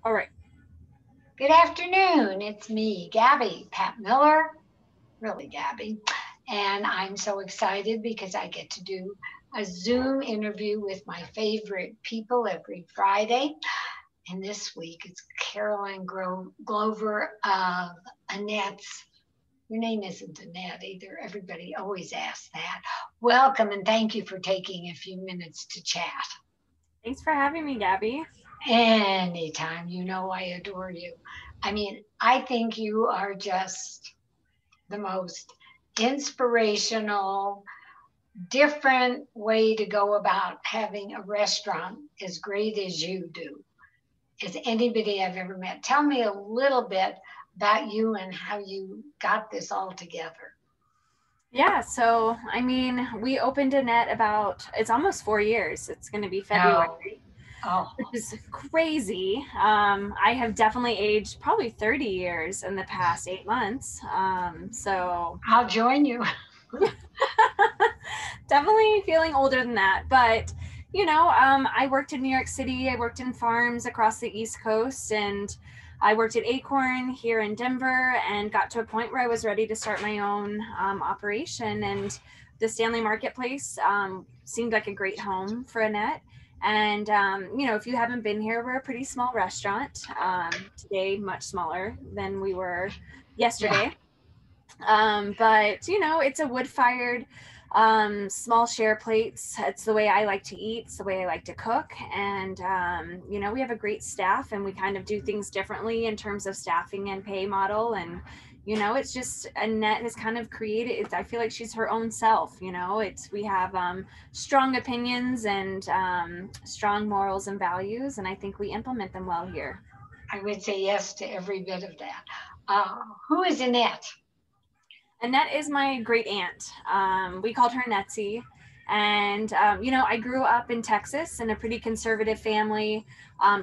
All right. Good afternoon. It's me, Gabby, Pat Miller, really Gabby. And I'm so excited because I get to do a Zoom interview with my favorite people every Friday. And this week it's Caroline Glover of Annette's. Your name isn't Annette either. Everybody always asks that. Welcome and thank you for taking a few minutes to chat. Thanks for having me, Gabby. Anytime. You know I adore you. I mean, I think you are just the most inspirational, different way to go about having a restaurant as great as you do, as anybody I've ever met. Tell me a little bit about you and how you got this all together. Yeah, so we opened Annette about it's almost 4 years. It's going to be February, No. Oh, which is crazy. I have definitely aged probably 30 years in the past 8 months. I'll join you. Definitely feeling older than that. But I worked in New York City. I worked in farms across the East Coast, and I worked at Acorn here in Denver, and got to a point where I was ready to start my own operation. And the Stanley Marketplace seemed like a great home for Annette. And if you haven't been here, we're a pretty small restaurant. Today, much smaller than we were Yeah. yesterday. But it's a wood fired small share plates. It's the way I like to eat. It's the way I like to cook. And we have a great staff, and we kind of do things differently in terms of staffing and pay model. And it's just Annette has kind of created it. I feel like she's her own self. It's we have strong opinions and strong morals and values, and I think we implement them well here. I would say yes to every bit of that. Uh, who is Annette? Annette is my great aunt. We called her Netzie. And, I grew up in Texas in a pretty conservative family,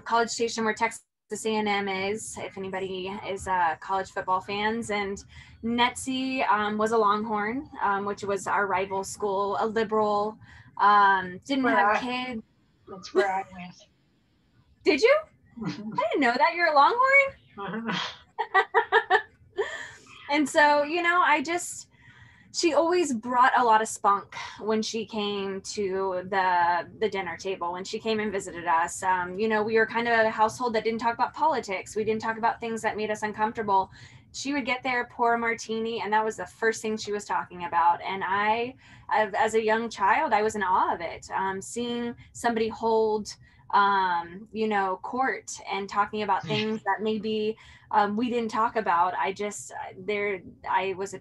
College Station, where Texas A&M is, if anybody is college football fans. And Netzie was a Longhorn, which was our rival school, a liberal, didn't Where have I kids. That's where I Did you? went. I didn't know that. You're a Longhorn? And so, she always brought a lot of spunk when she came to the dinner table, when she came and visited us. We were kind of a household that didn't talk about politics. We didn't talk about things that made us uncomfortable. She would get there, pour a martini, and that was the first thing she was talking about. And as a young child, I was in awe of it. Seeing somebody hold court and talking about things that maybe we didn't talk about. I was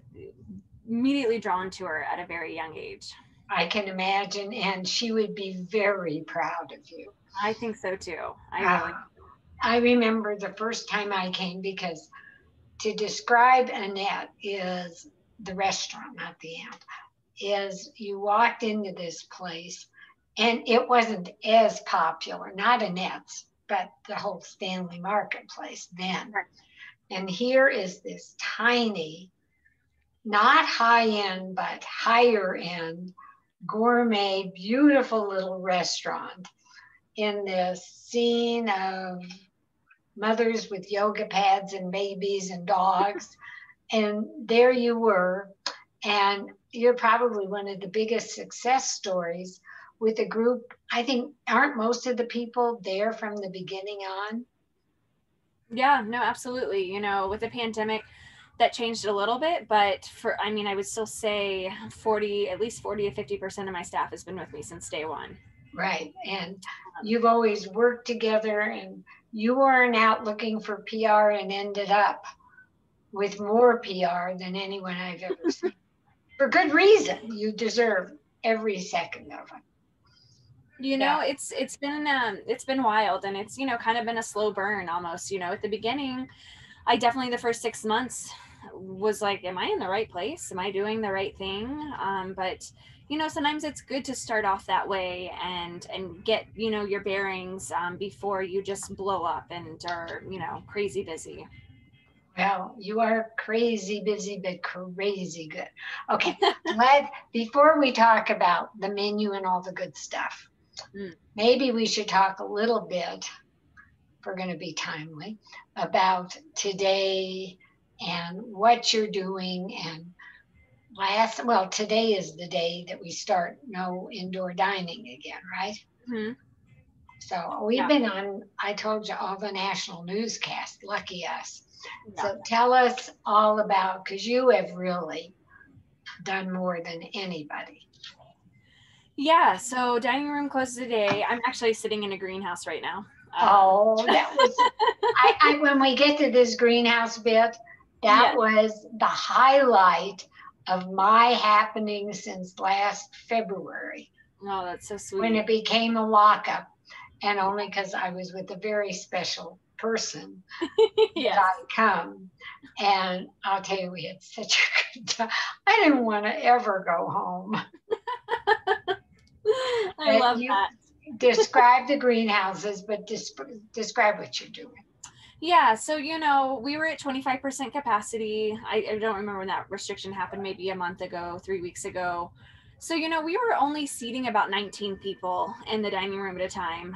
immediately drawn to her at a very young age. I can imagine, and she would be very proud of you. I think so too. I Uh, really. I remember the first time I came because to describe Annette is the restaurant, not the amp, is you walked into this place and it wasn't as popular, not Annette's, but the whole Stanley Marketplace then. And here is this tiny, not high end, but higher end, gourmet, beautiful little restaurant in this scene of mothers with yoga pads and babies and dogs. And there you were. And you're probably one of the biggest success stories with a group. I think, aren't most of the people there from the beginning on? Yeah, no, absolutely. With the pandemic, that changed a little bit, but I would still say at least 40 to 50% of my staff has been with me since day one. Right. And you've always worked together, and you weren't out looking for PR and ended up with more PR than anyone I've ever seen. For good reason. You deserve every second of it. Yeah. It's been wild, and it's kind of been a slow burn almost. At the beginning, I definitely the first 6 months was like, am I in the right place? Am I doing the right thing? But sometimes it's good to start off that way and get your bearings before you just blow up and are crazy busy. Well, you are crazy busy, but crazy good. Okay. Let Before we talk about the menu and all the good stuff, Mm. maybe we should talk a little bit we're going to be timely, about today and what you're doing. And today is the day that we start no indoor dining again, right? Hmm. So we've Yeah. been on, I told you, all the national newscasts. Lucky us. Yeah. So tell us all about, because you have really done more than anybody. Yeah. So dining room closed today. I'm actually sitting in a greenhouse right now. Oh, that was, when we get to this greenhouse bit, that Yes. was the highlight of my happening since last February Oh, that's so when sweet. it became a lockup. And only because I was with a very special person did Yes. I come. And I'll tell you, we had such a good time. I didn't want to ever go home. I But love you that. describe the greenhouses, but describe what you're doing. Yeah, so we were at 25% capacity. I don't remember when that restriction happened, maybe a month ago, 3 weeks ago. So, we were only seating about 19 people in the dining room at a time.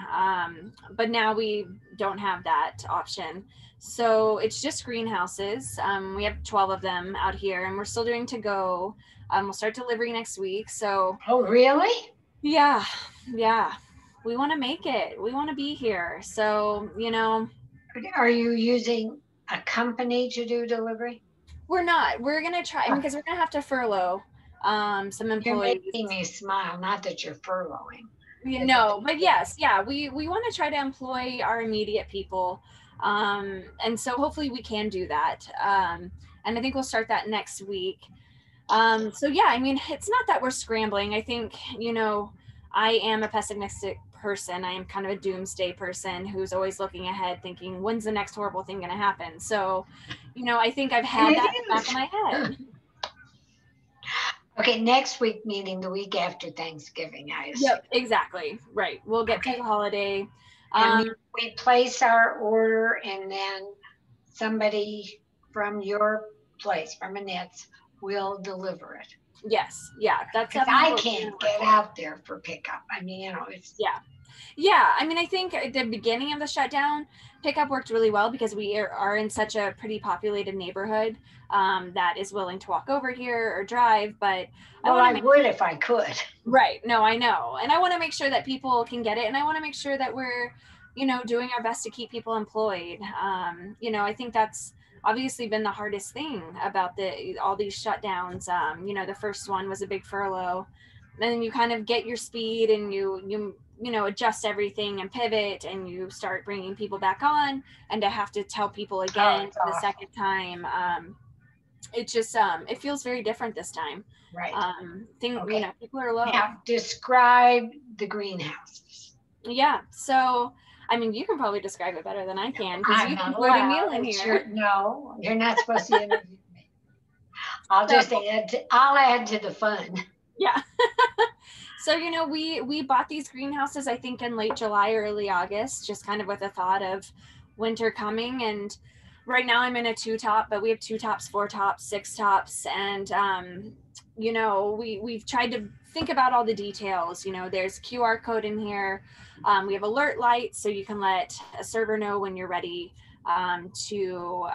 But now we don't have that option. So it's just greenhouses. We have 12 of them out here, and we're still doing to go. We'll start delivery next week. So, Oh, really? yeah, yeah. We want to make it. We want to be here. So, Are you using a company to do delivery? we're not. We're gonna try Oh, because we're gonna have to furlough some you're employees. making me smile. Not that you're furloughing. It's a No, big but yes, yeah, we want to try to employ our immediate people, and so hopefully we can do that. And I think we'll start that next week. So yeah, I mean, it's not that we're scrambling. I think I am a pessimistic person. I am kind of a doomsday person who's always looking ahead, thinking, when's the next horrible thing going to happen? So, I think I've And had it that in the back of is. my head. Okay, next week, meaning the week after Thanksgiving, I assume. Yep, exactly. Right. We'll get through Okay. the holiday. And Um, we place our order, and then somebody from your place, from Annette's, will deliver it. yes. Yeah. That's Because definitely I what we're going can't to work get for. out there for pickup. I mean, it's. Yeah. Yeah. I mean, I think at the beginning of the shutdown, pickup worked really well because we are in such a pretty populated neighborhood that is willing to walk over here or drive. But I Well, want to I make would if I could. right. No, I know. And I want to make sure that people can get it. And I want to make sure that we're, doing our best to keep people employed. I think that's obviously been the hardest thing about all these shutdowns. The first one was a big furlough. Then you kind of get your speed and you adjust everything and pivot and you start bringing people back on, and to have to tell people Oh, again it's for the awful. second time, it just it feels very different this time. Right. Okay. People are low. Now, describe the greenhouses. Yeah. So, I mean, you can probably describe it better than I can because I'm you've not employed a allowed. meal in It's here. no, you're not supposed to interview me. I'll So, just I'll add to the fun. yeah. So, we bought these greenhouses, I think, in late July, early August, just kind of with a thought of winter coming. And right now I'm in a 2-top, but we have 2-tops, 4-tops, 6-tops. And, we've tried to think about all the details. There's QR code in here. We have alert lights, so you can let a server know when you're ready to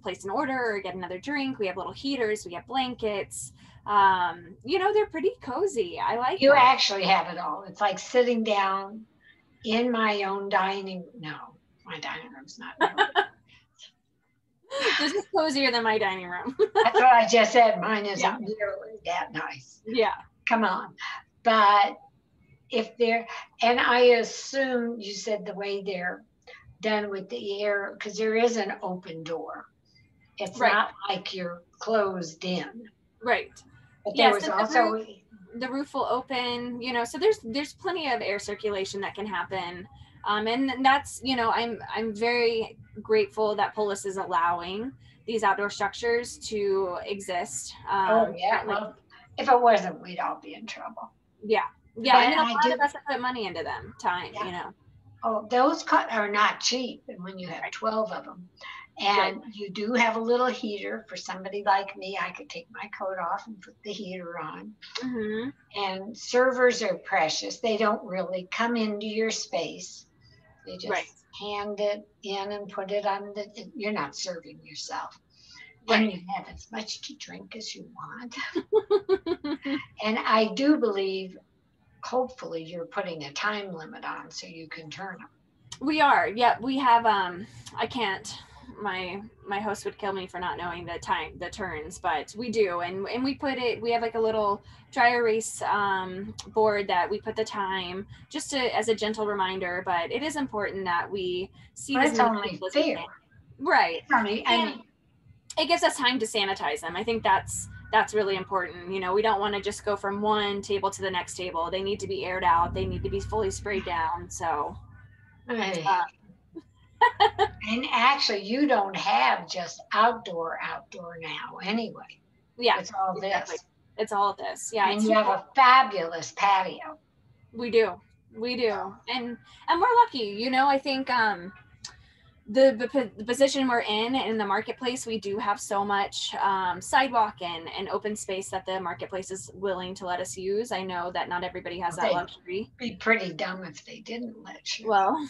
place an order or get another drink. We have little heaters, we have blankets. They're pretty cozy. I like You them. actually have it all. It's like sitting down in my own dining. No, my dining room's not really. This is cozier than my dining room. That's what I just said. Mine Yeah. isn't nearly that nice. Yeah. Come on. But if they're, and I assume you said the way they're done with the air, because there is an open door. It's Right. not like you're closed in. Right. But there Yes. was And also, the roof will open, so there's plenty of air circulation that can happen. And that's, I'm very grateful that Polis is allowing these outdoor structures to exist. oh yeah, Certainly. well, if it wasn't, we'd all be in trouble. Yeah. Yeah. But And then a I lot do, of us have put money into them, time, yeah. Oh, those are not cheap. And when you have Right. 12 of them, Right. and you do have a little heater for somebody like me, I could take my coat off and put the heater on. Mm-hmm. And servers are precious. They don't really come into your space. You Right. just hand it in and put it on you're not serving yourself. And Right. you have as much to drink as you want. And I do believe, hopefully, you're putting a time limit on so you can turn them. We are. Yeah, we have I can't my host would kill me for not knowing the turns, but we do, and we have like a little dry erase board that we put the time just as a gentle reminder, but it is important that we seat But as it's many only people as we fair. can. Right. It's only, I And mean, it gives us time to sanitize them. I think that's really important. You know, we don't want to just go from one table to the next table. They need to be aired out. They need to be fully sprayed down. So uh, and actually, you don't have just outdoor now anyway. yeah, It's all exactly. this. It's all of this. Yeah, And it's you have a fabulous patio. we do. We do. And we're lucky, you know, I think the position we're in the marketplace, we do have so much sidewalk and open space that the marketplace is willing to let us use. I know that not everybody has that They'd luxury. be pretty dumb if they didn't let you. Well,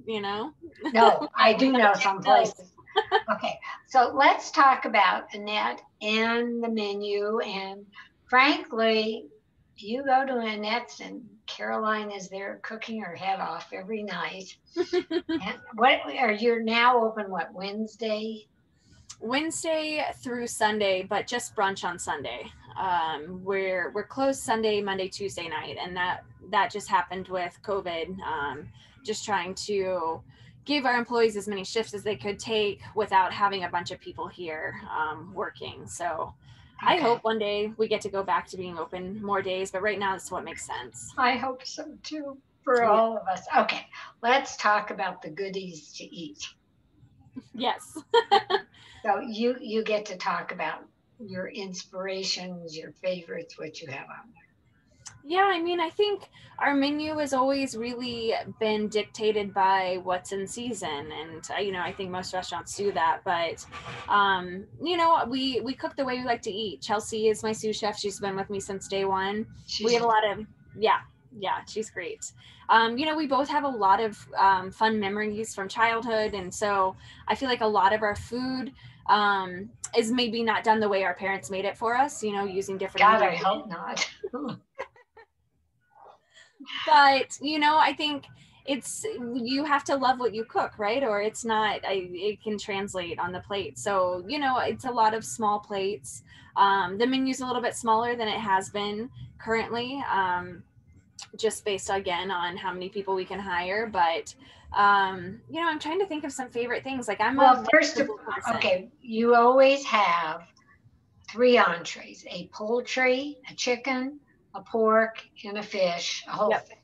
you know. No, I do know It some does. places. Okay, so let's talk about Annette and the menu. And frankly, you go to Annette's and Caroline is there cooking her head off every night. And what are you now open? What, Wednesday? Wednesday through Sunday, but just brunch on Sunday. We're closed Sunday, Monday, Tuesday night, and that just happened with COVID. Just trying to give our employees as many shifts as they could take without having a bunch of people here working. So I Okay, hope one day we get to go back to being open more days, but right now it's what makes sense. I hope so too for Yeah. all of us. Okay, let's talk about the goodies to eat. Yes. So you get to talk about your inspirations, your favorites, what you have on Yeah, I mean, I think our menu has always really been dictated by what's in season, and you know, I think most restaurants do that. But you know, we cook the way we like to eat. Chelsea is my sous chef; she's been with me since day one. We She's have a lot of yeah, yeah, she's great. You know, we both have a lot of fun memories from childhood, and so I feel like a lot of our food is maybe not done the way our parents made it for us. You know, using different God, I ingredients. hope not. But you know, I think it's you have to love what you cook, right? Or it's not it can translate on the plate. So you know, it's a lot of small plates. The menu's a little bit smaller than it has been currently, just based again on how many people we can hire. But you know, I'm trying to think of some favorite things. Like I'm a Well, first of vegetable person. okay, you always have three entrees: a poultry, a chicken, a pork, and a fish, a whole Yep. thing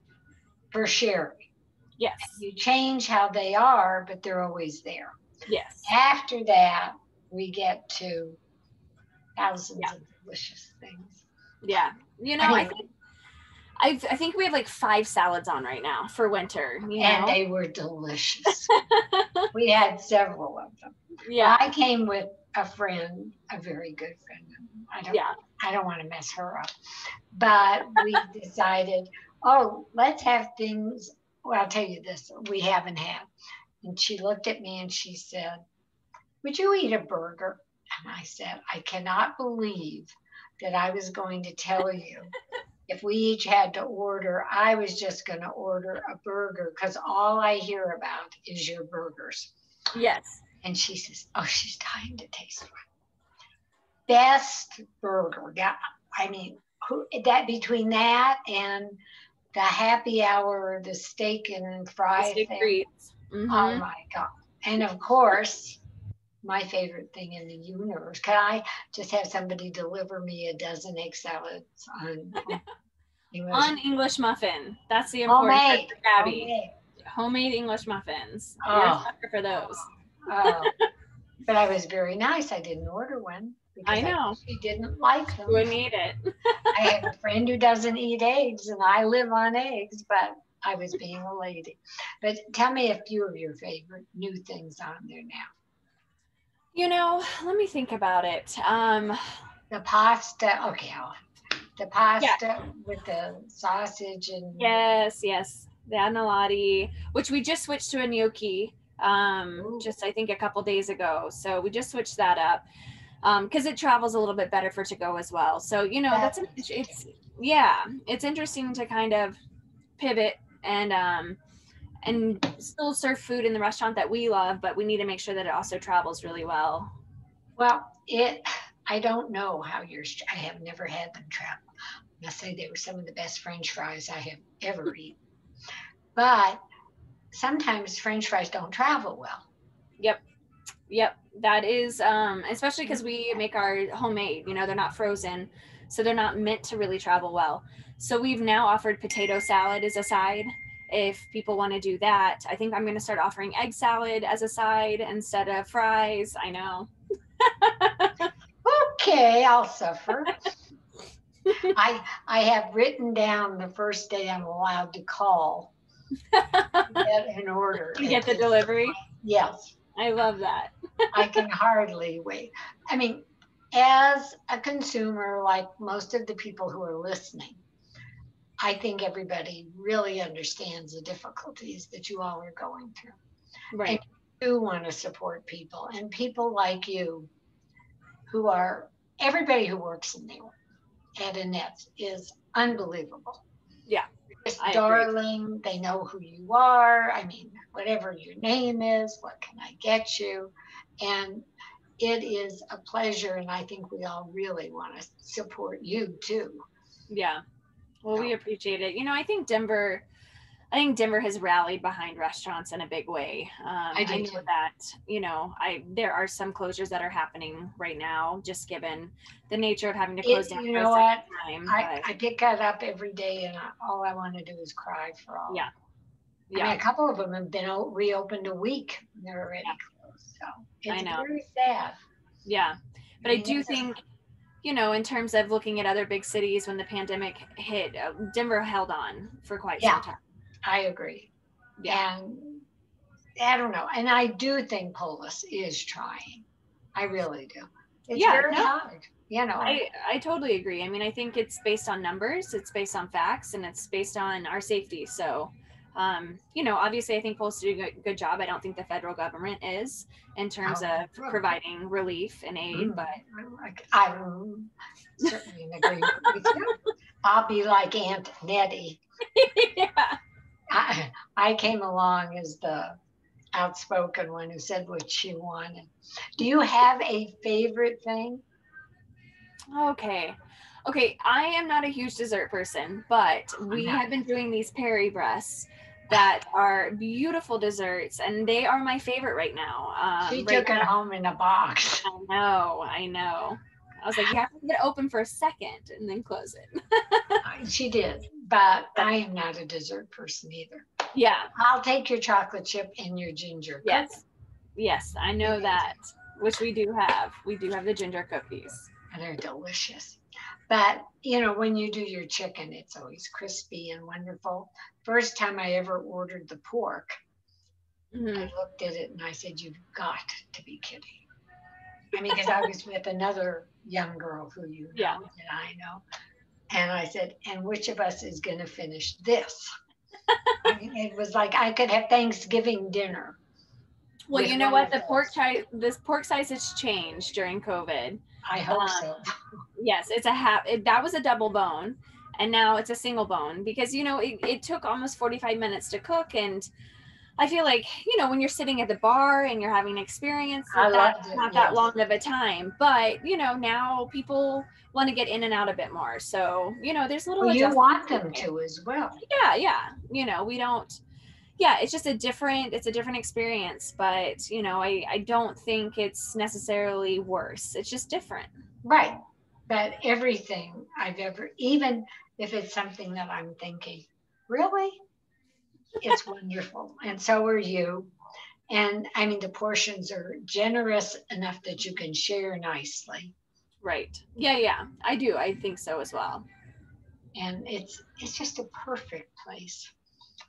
for sharing. Yes. You change how they are, but they're always there. Yes. After that, we get to thousands Yeah. of delicious things. Yeah. You know, I I mean, think I think we have like 5 salads on right now for winter. You and know. they were delicious. We had several of them. Well, Yeah. I came with a friend, a very good friend. Yeah. I don't want to mess her up, but we decided, oh, let's have things. Well, I'll tell you this: we haven't had. And she looked at me and she said, "Would you eat a burger?" And I said, "I cannot believe that I was going to tell you if we each had to order, I was just going to order a burger because all I hear about is your burgers." Yes. And she says, "Oh, she's dying to taste one." Best burger. Yeah, I mean, that between that and the happy hour, the steak and The fry steak thing. frites. Oh Mm-hmm. my God. And of course, my favorite thing in the universe. Can I just have somebody deliver me a dozen egg salads on English? On English muffin. That's the important part Homemade. for Gabby. Homemade. Homemade English muffins. You're a Oh, sucker for those. oh. But I was very nice. I didn't order one I because I knew know. she didn't like You them. wouldn't eat it. I have a friend who doesn't eat eggs, and I live on eggs, but I was being a lady. But tell me a few of your favorite new things on there now. You know, let me think about it. The pasta, okay, the Yeah. pasta with the sausage and Yes, yes. the Annalati, which we just switched to a gnocchi, Ooh, just I think a couple days ago. So we just switched that up because it travels a little bit better for to go as well. So that's interesting. it's yeah, it's interesting to kind of pivot and still serve food in the restaurant that we love, but we need to make sure that it also travels really well. Well, I don't know how yours, I have never had them travel. I say they were some of the best French fries I have ever eaten. But sometimes French fries don't travel well. Yep. Yep, that is especially because we make our homemade, they're not frozen, so they're not meant to really travel well. So we've now offered potato salad as a side if people want to do that. I think I'm going to start offering egg salad as a side instead of fries. I know. Okay, I'll suffer. I have written down the first day I'm allowed to call to get an order You at get the this delivery. point. Yes, I love that. I can hardly wait. I mean, as a consumer, like most of the people who are listening, I think everybody really understands the difficulties that you all are going through. And Right. you do want to support people, and people like you who are, everybody who works in there at Annette's is unbelievable. Yeah, Just I agree. darling. They know who you are. I mean, whatever your name is, what can I get you? And it is a pleasure. And I think we all really want to support you too. Yeah. Well, we So appreciate it. I think Denver has rallied behind restaurants in a big way. I I do know too. that I there are some closures that are happening right now, just given the nature of having to close down You for a know second what? time. I, But I pick that up every day, and all I want to do is cry for all of yeah, them. I mean, yeah, a couple of them have been reopened a week. They're yeah, already closed. So I it's know. very sad. Yeah, I but I mean, do this is, think in terms of looking at other big cities when the pandemic hit, Denver held on for quite yeah, some time. I agree. Yeah, And I don't know. And I do think Polis is trying. I really do. It's yeah. very No, hard, you know. I totally agree. I mean, I think it's based on numbers, it's based on facts, and it's based on our safety. So, obviously, I think Post did a good job. I don't think the federal government is in terms Oh, of well, providing relief and aid, but I'm certainly in agreement with you. I'll be like Aunt Nettie. yeah. I came along as the outspoken one who said what she wanted. Do you have a favorite thing? Okay. Okay, I am not a huge dessert person, but I'm we not. have been doing these Perry breasts that are beautiful desserts, and they are my favorite right now. She Right took it home in a box. now, I know, I know. I was like, you have to get it open for a second and then close it. She did, but But I am not a dessert person either. yeah, I'll take your chocolate chip and your ginger cookie. yes, yes, I know that, which we do have. We do have the ginger cookies. And they're delicious. But when you do your chicken, it's always crispy and wonderful. First time I ever ordered the pork, I Hmm. looked at it and I said, "You've got to be kidding." I mean, because I was with another young girl who you Yeah. know and I know. And I said, "And which of us is going to finish this?" I mean, it was like I could have Thanksgiving dinner Well, with you know one what? of those. This pork size has changed during COVID. I hope Um, so. yes, it's a that was a double bone, and now it's a single bone because it took almost 45 minutes to cook, and I feel like when you're sitting at the bar and you're having an experience I that's loved it. not that Yes. long of a time, but now people want to get in and out a bit more, so there's little Well, you adjustments want to them make. to as well. Yeah, yeah, we don't. Yeah, it's a different experience, but I don't think it's necessarily worse. It's just different. Right. But everything I've ever, even if it's something that I'm thinking, really, it's wonderful. And so are you. And I mean, the portions are generous enough that you can share nicely. Right. Yeah, yeah. I do. I think so as well. And it's just a perfect place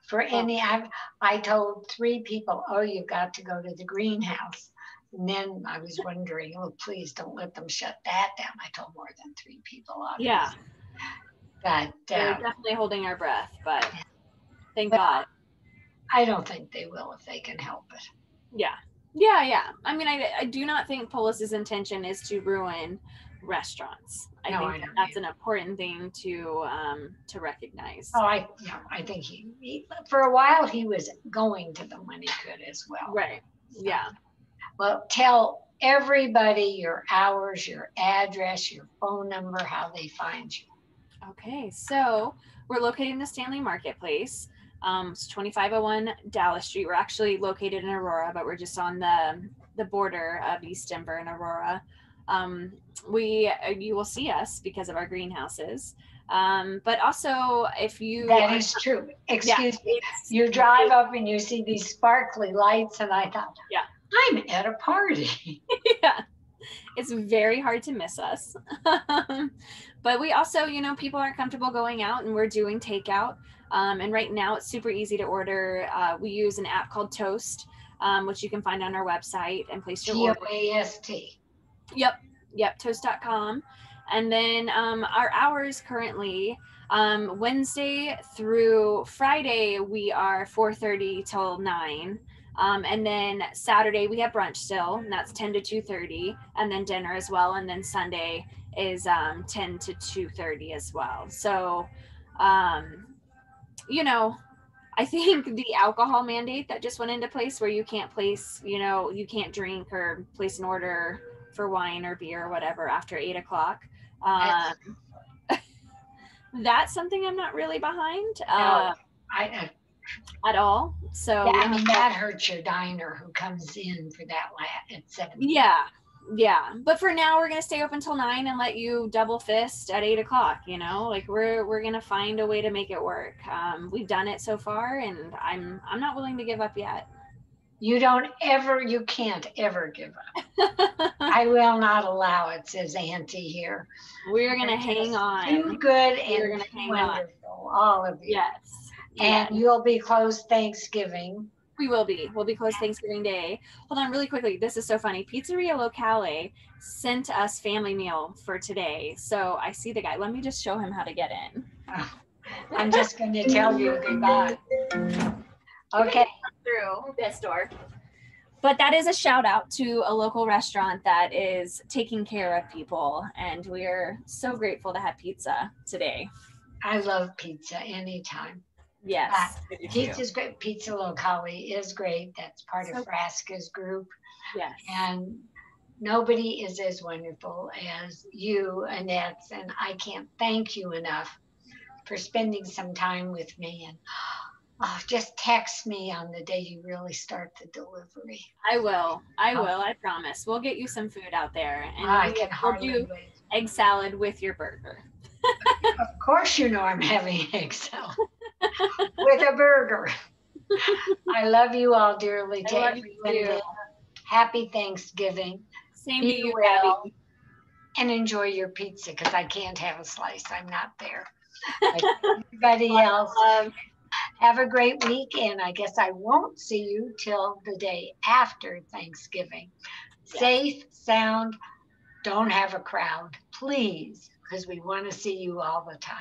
for Oh, any. I told three people, "Oh, you've got to go to the greenhouse." And then I was wondering, oh, please don't let them shut that down. I told more than three people, yeah. obviously. But We're definitely holding our breath, but Thank But God. I don't think they will if they can help it. Yeah. Yeah, yeah. I mean, I do not think Polis's intention is to ruin restaurants. I No, think I that don't that's either. an important thing to recognize. Oh, I think he for a while he was going to the Money Good as well. Right. So, Yeah. well, tell everybody your hours, your address, your phone number, how they find you. Okay. So we're located in the Stanley Marketplace. It's 2501 Dallas Street. We're actually located in Aurora, but we're just on the border of East Denver and Aurora. Um, you will see us because of our greenhouses. But also, if you That are, is true. yeah, Excuse me. it's You drive up and you see these sparkly lights, and I thought, yeah. I'm at a party. Yeah, it's very hard to miss us. But we also, people aren't comfortable going out, and we're doing takeout. And right now, it's super easy to order. We use an app called Toast, which you can find on our website and place your order. TOAST. Yep, yep, toast.com. And then our hours currently, Wednesday through Friday, we are 4:30 till 9. And then Saturday we have brunch still, and that's 10 to 2:30, and then dinner as well. And then Sunday is 10 to 2:30 as well. So, um, you know, I think the alcohol mandate that just went into place, where you can't place, you can't drink or place an order for wine or beer or whatever after 8 o'clock. Um, That's that's something I'm not really behind no, I at all. So we I don't have mean, to. that hurts your diner who comes in for that at 7. Yeah, yeah. But for now, we're gonna stay open till 9 and let you double fist at 8 o'clock. Like we're gonna find a way to make it work. We've done it so far, and I'm not willing to give up yet. You can't ever give up. I will not allow it, says Auntie here. We're gonna You're hang just on. too good We're and gonna too hang on. wonderful, all of you. Yes. And Yes. you'll be closed Thanksgiving. We will be. We'll be closed Thanksgiving Day. Hold on really quickly. This is so funny. Pizzeria Locale sent us family meal for today. So I see the guy. Let me just show him how to get in. I'm just going to tell you goodbye. Okay. Through this door. But that is a shout out to a local restaurant that is taking care of people. And we're so grateful to have pizza today. I love pizza anytime. Yes. Pizza's great. Pizza Locale is great. That's part of Frasca's group. Yes. And nobody is as wonderful as you, Annette. And I can't thank you enough for spending some time with me. And just text me on the day you really start the delivery. I will. I promise. We'll get you some food out there. And I can we'll hardly do wait. egg salad with your burger. Of course, I'm having egg salad with a burger. I love you all dearly. I love you too. Happy Thanksgiving. Same Be to you, well, Gabby. and enjoy your pizza, because I can't have a slice. I'm not there. But everybody else, have a great week, and I guess I won't see you till the day after Thanksgiving. Yes. Safe, sound, don't have a crowd, please, because we want to see you all the time.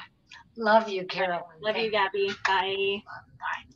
Love you, Carolyn. Love you, Gabby. Bye. Bye.